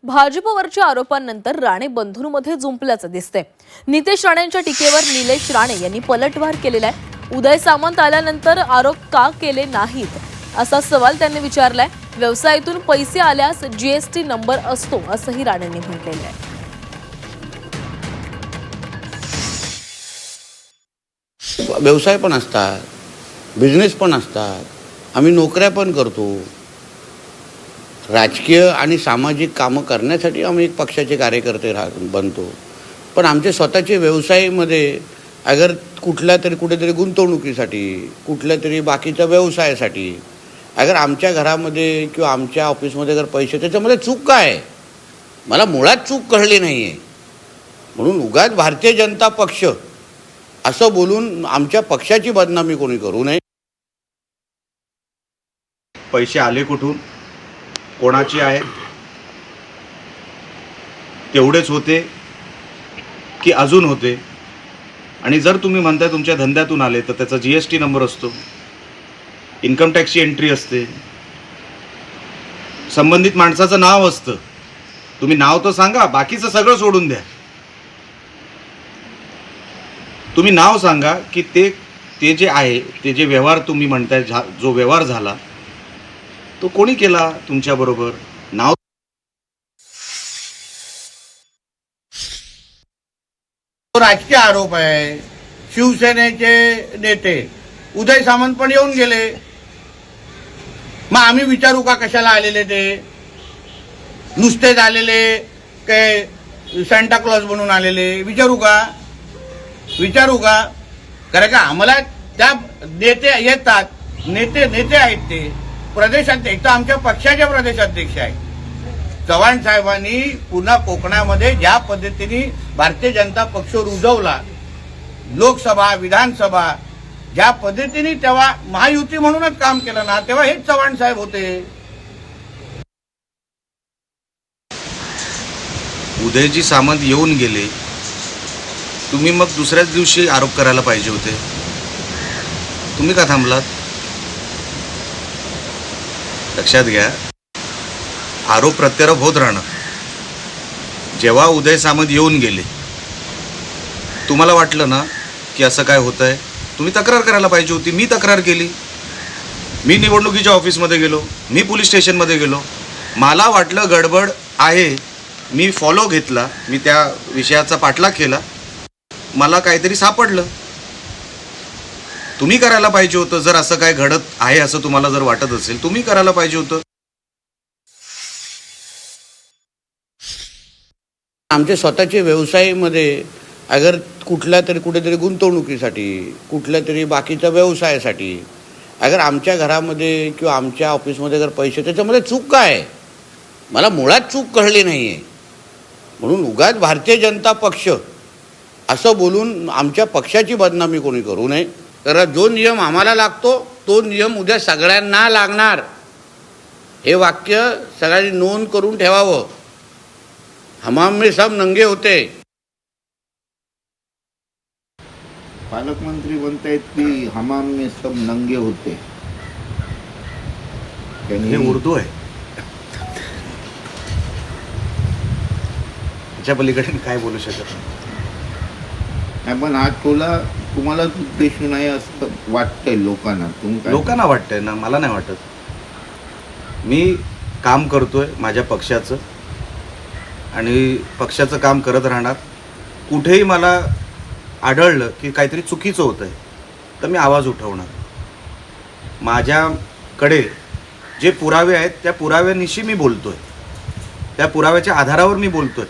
भाजपवरच्या आरोपांनंतर राणे बंधूंमध्ये जुंपल्याचं दिसतंय। नितेश राणेंच्या टीकेवर निलेश राणे यांनी पलटवार केलेला आहे। उदय सामंत आल्यानंतर आरोप का केले नाहीत असा सवाल त्यांनी विचारलाय। व्यवसायातून पैसे आल्यास जीएसटी नंबर असतो असंही राणेंनी म्हटलेलं आहे। व्यवसाय पण असतात, बिझनेस पण असतात, आम्ही नोकऱ्या पण करतो। राजकीय आणि सामाजिक कामं करण्यासाठी आम्ही एक पक्षाचे कार्यकर्ते बनतो, पण आमचे स्वतःचे व्यवसायामध्ये अगर कुठेतरी गुंतवणुकीसाठी, कुठल्यातरी बाकीच्या व्यवसायासाठी अगर आमच्या घरामध्ये किंवा आमच्या ऑफिसमध्ये अगर पैसे, त्याच्यामध्ये चूक काय आहे? मला मुळात चूक कळली नाही आहे। म्हणून उगाच भारतीय जनता पक्ष असं बोलून आमच्या पक्षाची बदनामी कोणी करू नये। पैसे आले कुठून, कोणाचे आहेत, तेवढेच होते की अजून होते? आणि जर तुम्ही म्हणताय तुमच्या धंद्यातून आले तर त्याचा जीएसटी नंबर असतो, इन्कम टॅक्सची एंट्री असते, संबंधित माणसाचं नाव असतं। तुम्ही नाव तर सांगा, बाकीचं सगळं सोडून द्या। तुम्ही नाव सांगा की ते जे आहे, ते जे व्यवहार तुम्ही म्हणताय, जो व्यवहार झाला तो कोणी केला तुमच्याबरोबर, नाव। राजकीय आरोप आहे। शिवसेनेचे नेते उदय सामंत पण येऊन गेले, मग आम्ही विचारू का कशाला आलेले? ते नुसतेच आलेले काय सांता क्लॉज बनून आलेले? विचारू का? कारण का आम्हाला त्या नेते येतात, नेते आहेत, ते प्रदेशाध्यक्ष, तर आमच्या पक्षाचे प्रदेशाध्यक्ष आहेत। चव्हाण साहेबांनी पुन्हा कोकणामध्ये ज्या पद्धतीने भारतीय जनता पक्ष रुजवला, लोकसभा विधानसभा ज्या पद्धतीने तेव्हा महायुती म्हणूनच काम केलं ना, तेव्हा हेच चव्हाण साहेब होते। उदयजी सामंत येऊन गेले, तुम्ही मग दुसऱ्याच दिवशी आरोप करायला पाहिजे होते। तुम्ही का थांबलात? लक्षात घ्या, आरोप प्रत्यारोप होत राहणार। जेव्हा उदय सामंत येऊन गेले, तुम्हाला वाटलं ना की असं काय होतंय, तुम्ही तक्रार करायला पाहिजे होती। मी तक्रार केली, मी निवडणुकीच्या ऑफिसमध्ये गेलो, मी पोलीस स्टेशनमध्ये गेलो, मला वाटलं गडबड आहे, मी फॉलो घेतला, मी त्या विषयाचा पाठलाग केला, मला काहीतरी सापडलं। तुम्ही करायला पाहिजे होतं। जर असं काय घडत आहे असं तुम्हाला जर वाटत असेल, तुम्ही करायला पाहिजे होतं। आमचे स्वतःचे व्यवसायामध्ये अगर कुठेतरी गुंतवणुकीसाठी, कुठल्यातरी बाकीच्या व्यवसायासाठी अगर आमच्या घरामध्ये किंवा आमच्या ऑफिसमध्ये अगर पैसे, त्याच्यामध्ये चूक काय आहे? मला मुळात चूक कळली नाही आहे। म्हणून उगाच भारतीय जनता पक्ष असं बोलून आमच्या पक्षाची बदनामी कोणी करू नये। तर जो नियम आम्हाला लागतो तो नियम उद्या सगळ्यांना लागणार, हे वाक्य सगळ्यांनी नोंद करून ठेवावं। हमाम में सब नंगे होते। पालकमंत्री बनतायत की हमाम में सब नंगे होते? हे उर्दू आहे, त्याच्या पलीकडे काय बोलू शकत नाही। पण हा टोला तुम्हालाच उद्देशून आहे असं वाटतंय लोकांना। लोकांना वाटतंय ना, मला नाही वाटत। मी काम करतोय माझ्या पक्षाचं आणि पक्षाचं काम करत राहणार। कुठेही मला आढळलं की काहीतरी चुकीचं होतंय तर मी आवाज उठवणार। माझ्याकडे जे पुरावे आहेत त्या पुराव्यानिशी मी बोलतोय, त्या पुराव्याच्या आधारावर मी बोलतोय।